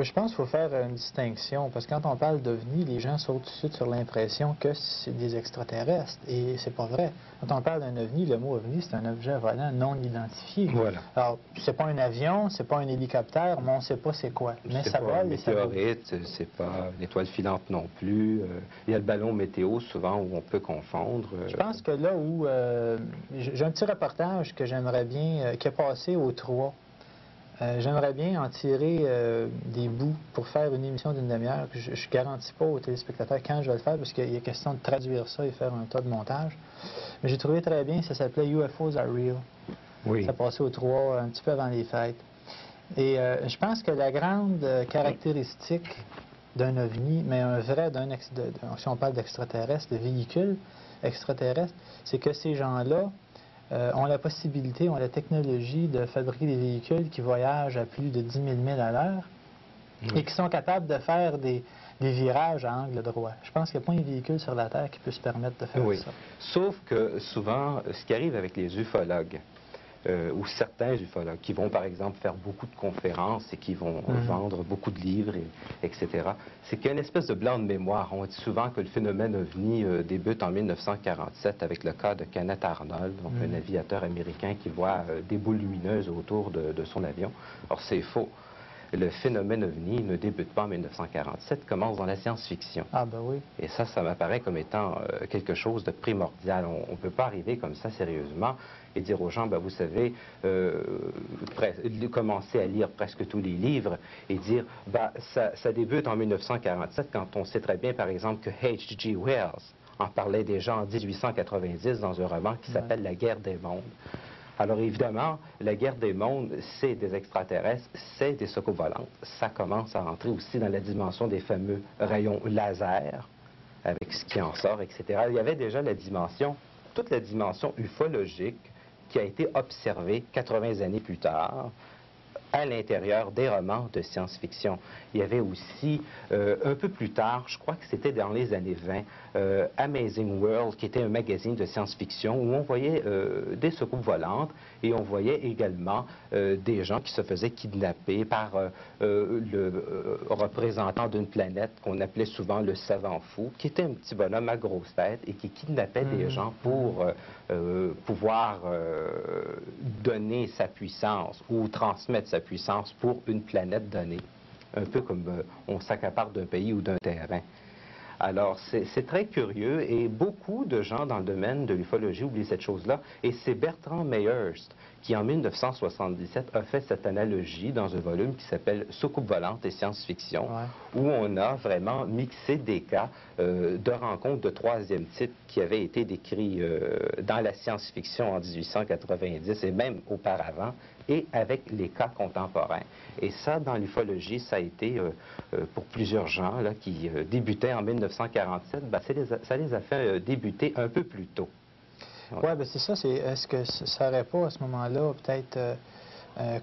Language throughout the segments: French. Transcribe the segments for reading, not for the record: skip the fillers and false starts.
Je pense qu'il faut faire une distinction, parce que quand on parle d'OVNI, les gens sautent tout de suite sur l'impression que c'est des extraterrestres, et c'est pas vrai. Quand on parle d'un OVNI, le mot OVNI, c'est un objet volant non identifié. Voilà. Alors, c'est pas un avion, c'est pas un hélicoptère, mais on sait pas c'est quoi. Mais ça pas un vole et ça bouge. météorite, c'est pas une étoile filante non plus. Il y a le ballon météo, souvent, où on peut confondre. Je pense que là où... j'ai un petit reportage que j'aimerais bien, qui est passé au 3. J'aimerais bien en tirer des bouts pour faire une émission d'une demi-heure. Je ne garantis pas aux téléspectateurs quand je vais le faire, parce qu'il y a question de traduire ça et faire un tas de montage. Mais j'ai trouvé très bien, ça s'appelait UFOs Are Real. Oui. Ça passait au 3 un petit peu avant les fêtes. Et je pense que la grande caractéristique d'un OVNI, mais un vrai, si on parle d'extraterrestre, de véhicule extraterrestre, c'est que ces gens-là ont la possibilité, ont la technologie de fabriquer des véhicules qui voyagent à plus de 10 000 milles à l'heure et qui sont capables de faire des virages à angle droit. Je pense qu'il n'y a pas un véhicule sur la Terre qui peut se permettre de faire ça. Sauf que souvent, ce qui arrive avec les ufologues, ou certains ufologues, qui vont par exemple faire beaucoup de conférences et qui vont vendre beaucoup de livres, etc., c'est qu'il y a une espèce de blanc de mémoire. On dit souvent que le phénomène OVNI débute en 1947 avec le cas de Kenneth Arnold, donc un aviateur américain qui voit des boules lumineuses autour de son avion. Or, c'est faux. Le phénomène OVNI ne débute pas en 1947, commence dans la science-fiction. Ah ben oui. Et ça m'apparaît comme étant quelque chose de primordial. On ne peut pas arriver comme ça sérieusement et dire aux gens, ben, vous savez, commencer à lire presque tous les livres et dire, ben, ça débute en 1947 quand on sait très bien, par exemple, que H.G. Wells en parlait déjà en 1890 dans un roman qui s'appelle La guerre des mondes. Alors évidemment, la guerre des mondes, c'est des extraterrestres, c'est des soucoupes volantes. Ça commence à rentrer aussi dans la dimension des fameux rayons laser, avec ce qui en sort, etc. Il y avait déjà toute la dimension ufologique qui a été observée 80 années plus tard, à l'intérieur des romans de science-fiction. Il y avait aussi, un peu plus tard, je crois que c'était dans les années 20, Amazing World, qui était un magazine de science-fiction où on voyait des soucoupes volantes et on voyait également des gens qui se faisaient kidnapper par le représentant d'une planète qu'on appelait souvent le savant fou, qui était un petit bonhomme à grosse tête et qui kidnappait des gens pour pouvoir donner sa puissance ou transmettre sa puissance pour une planète donnée, un peu comme on s'accapare d'un pays ou d'un terrain. Alors, c'est très curieux et beaucoup de gens dans le domaine de l'ufologie oublient cette chose-là. Et c'est Bertrand Mayhurst qui, en 1977, a fait cette analogie dans un volume qui s'appelle Soucoupe volante et science-fiction, où on a vraiment mixé des cas de rencontres de troisième type qui avaient été décrits dans la science-fiction en 1890 et même auparavant, et avec les cas contemporains. Et ça, dans l'ufologie, ça a été, pour plusieurs gens là, qui débutaient en 1947, ben, ça les a fait débuter un peu plus tôt. Oui, ben c'est ça. Est-ce que ça n'aurait pas, à ce moment-là, peut-être,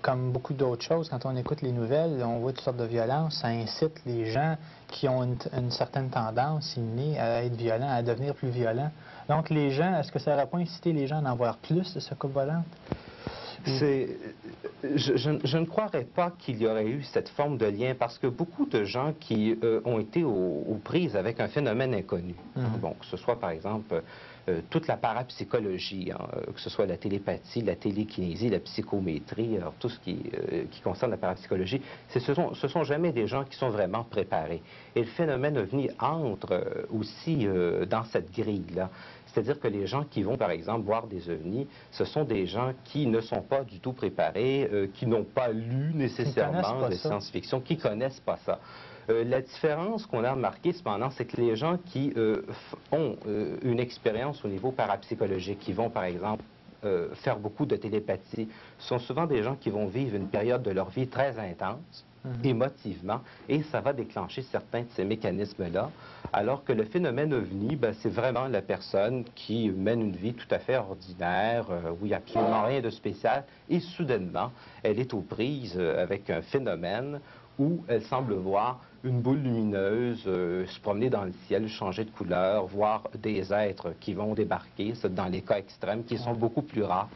comme beaucoup d'autres choses, quand on écoute les nouvelles, on voit toutes sortes de violences, ça incite les gens qui ont une certaine tendance innée à être violents, à devenir plus violents. Donc, les gens, est-ce que ça n'aurait pas incité les gens à en voir plus de soucoupes volantes? Je ne croirais pas qu'il y aurait eu cette forme de lien parce que beaucoup de gens qui ont été aux prises avec un phénomène inconnu, bon, que ce soit par exemple toute la parapsychologie, que ce soit la télépathie, la télékinésie, la psychométrie, alors tout ce qui concerne la parapsychologie, ce sont jamais des gens qui sont vraiment préparés. Et le phénomène OVNI entre aussi dans cette grille-là. C'est-à-dire que les gens qui vont, par exemple, voir des ovnis, ce sont des gens qui ne sont pas du tout préparés, qui n'ont pas lu nécessairement de science-fiction, qui ne connaissent pas ça. La différence qu'on a remarquée, cependant, c'est que les gens qui ont une expérience au niveau parapsychologique, qui vont, par exemple, faire beaucoup de télépathie, sont souvent des gens qui vont vivre une période de leur vie très intense, émotivement, et ça va déclencher certains de ces mécanismes-là, alors que le phénomène OVNI, ben, c'est vraiment la personne qui mène une vie tout à fait ordinaire, où il n'y a absolument rien de spécial, et soudainement, elle est aux prises avec un phénomène où elle semble voir une boule lumineuse se promener dans le ciel, changer de couleur, voir des êtres qui vont débarquer, dans les cas extrêmes, qui sont beaucoup plus rares.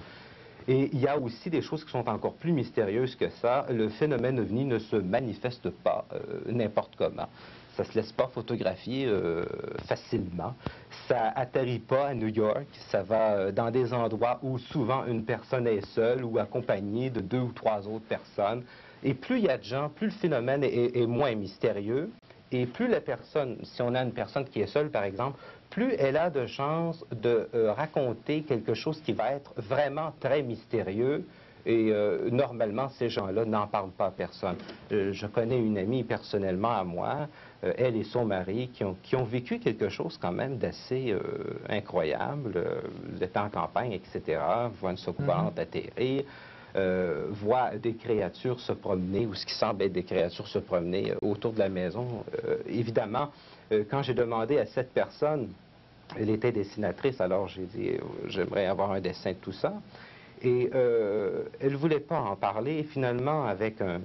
Et il y a aussi des choses qui sont encore plus mystérieuses que ça. Le phénomène ovni ne se manifeste pas n'importe comment. Ça ne se laisse pas photographier facilement. Ça atterrit pas à New York. Ça va dans des endroits où souvent une personne est seule ou accompagnée de 2 ou 3 autres personnes. Et plus il y a de gens, plus le phénomène est moins mystérieux. Et plus la personne, si on a une personne qui est seule, par exemple, plus elle a de chances de raconter quelque chose qui va être vraiment très mystérieux. Et normalement, ces gens-là n'en parlent pas à personne. Je connais une amie personnellement à moi, elle et son mari, qui ont vécu quelque chose quand même d'assez incroyable. Ils étaient en campagne, etc., voient une soucoupante atterrir. Voit des créatures se promener, ou ce qui semble être des créatures se promener autour de la maison. Évidemment, quand j'ai demandé à cette personne, elle était dessinatrice, alors j'ai dit, j'aimerais avoir un dessin de tout ça. Et elle ne voulait pas en parler. Et finalement, avec un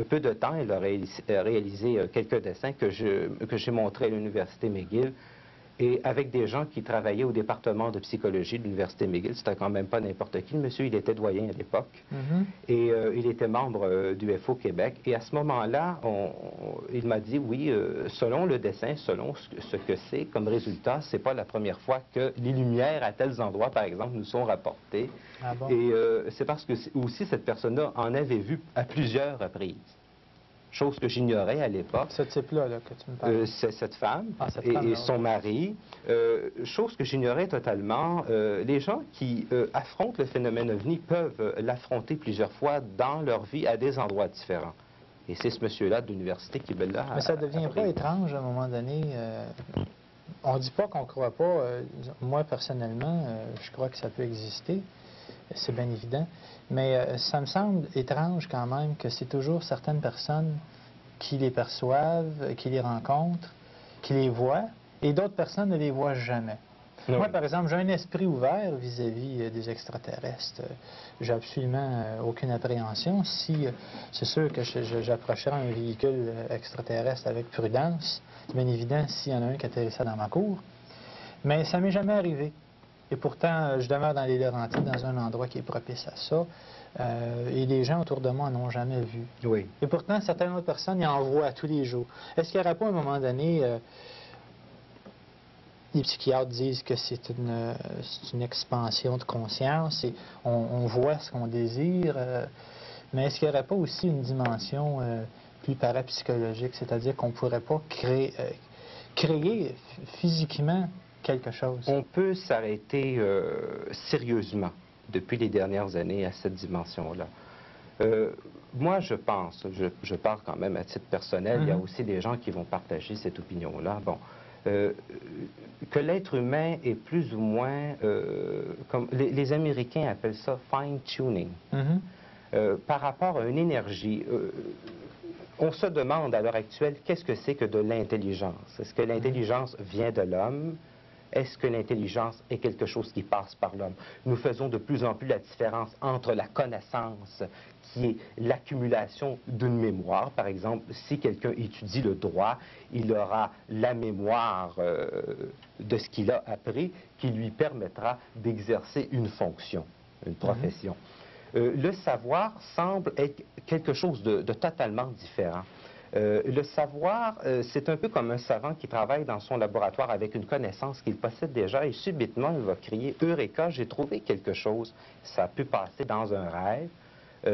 peu de temps, elle a réalisé quelques dessins que j'ai montrés à l'Université McGill. Et avec des gens qui travaillaient au département de psychologie de l'Université McGill. C'était quand même pas n'importe qui. Le monsieur, il était doyen à l'époque. Et il était membre du FO Québec. Et à ce moment-là, il m'a dit, oui, selon le dessin, selon ce que c'est comme résultat, c'est pas la première fois que les lumières à tels endroits, par exemple, nous sont rapportées. Ah bon? Et c'est parce que aussi cette personne-là en avait vu à plusieurs reprises. Chose que j'ignorais à l'époque. Ce type-là que tu me parles. C'est cette femme et son mari. Chose que j'ignorais totalement. Les gens qui affrontent le phénomène ovni peuvent l'affronter plusieurs fois dans leur vie à des endroits différents. Et c'est ce monsieur-là de l'université qui me l'a appris. Mais ça ne devient pas étrange à un moment donné? On ne dit pas qu'on ne croit pas. Moi, personnellement, je crois que ça peut exister. C'est bien évident. Mais ça me semble étrange quand même que c'est toujours certaines personnes qui les perçoivent, qui les rencontrent, qui les voient, et d'autres personnes ne les voient jamais. Oui. Moi, par exemple, j'ai un esprit ouvert vis-à-vis des extraterrestres. J'ai absolument aucune appréhension. Si c'est sûr que j'approcherai un véhicule extraterrestre avec prudence, c'est bien évident s'il y en a un qui atterrissait dans ma cour. Mais ça ne m'est jamais arrivé. Et pourtant, je demeure dans les Laurentides, dans un endroit qui est propice à ça. Et les gens autour de moi n'en ont jamais vu. Oui. Et pourtant, certaines autres personnes y en voient tous les jours. Est-ce qu'il n'y aurait pas, à un moment donné, les psychiatres disent que c'est une expansion de conscience et on voit ce qu'on désire, mais est-ce qu'il n'y aurait pas aussi une dimension plus parapsychologique, c'est-à-dire qu'on ne pourrait pas créer physiquement quelque chose? On peut s'arrêter sérieusement depuis les dernières années à cette dimension-là. Moi, je pense, je parle quand même à titre personnel, il y a aussi des gens qui vont partager cette opinion-là. Bon, que l'être humain est plus ou moins, comme les Américains appellent ça fine-tuning, par rapport à une énergie. On se demande à l'heure actuelle, qu'est-ce que c'est que de l'intelligence? Est-ce que l'intelligence vient de l'homme? Est-ce que l'intelligence est quelque chose qui passe par l'homme? Nous faisons de plus en plus la différence entre la connaissance, qui est l'accumulation d'une mémoire. Par exemple, si quelqu'un étudie le droit, il aura la mémoire de ce qu'il a appris qui lui permettra d'exercer une fonction, une profession. Le savoir semble être quelque chose de totalement différent. Le savoir, c'est un peu comme un savant qui travaille dans son laboratoire avec une connaissance qu'il possède déjà et subitement il va crier « Eureka, j'ai trouvé quelque chose ». Ça a pu passer dans un rêve,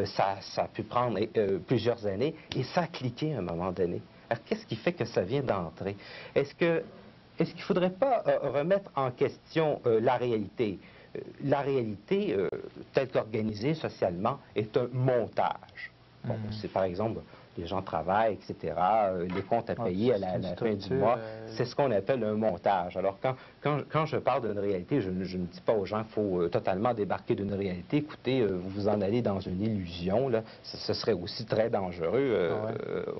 ça a pu prendre plusieurs années et ça a cliqué à un moment donné. Alors qu'est-ce qui fait que ça vient d'entrer? Est-ce qu'il ne faudrait pas remettre en question la réalité? La réalité, telle qu'organisée socialement, est un montage. Bon, c'est par exemple, les gens travaillent, etc., les comptes à payer à la fin du mois, c'est ce qu'on appelle un montage. Alors, quand je parle d'une réalité, je ne dis pas aux gens qu'il faut totalement débarquer d'une réalité. Écoutez, vous vous en allez dans une illusion, là, ce serait aussi très dangereux.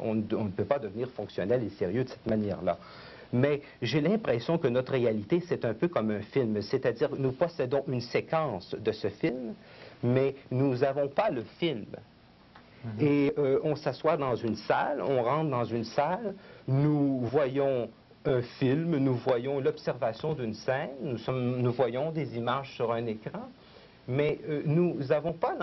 On ne peut pas devenir fonctionnel et sérieux de cette manière-là. Mais j'ai l'impression que notre réalité, c'est un peu comme un film, c'est-à-dire nous possédons une séquence de ce film, mais nous n'avons pas le film. Et on s'assoit dans une salle, on rentre dans une salle, nous voyons un film, nous voyons l'observation d'une scène, nous voyons des images sur un écran, mais nous n'avons pas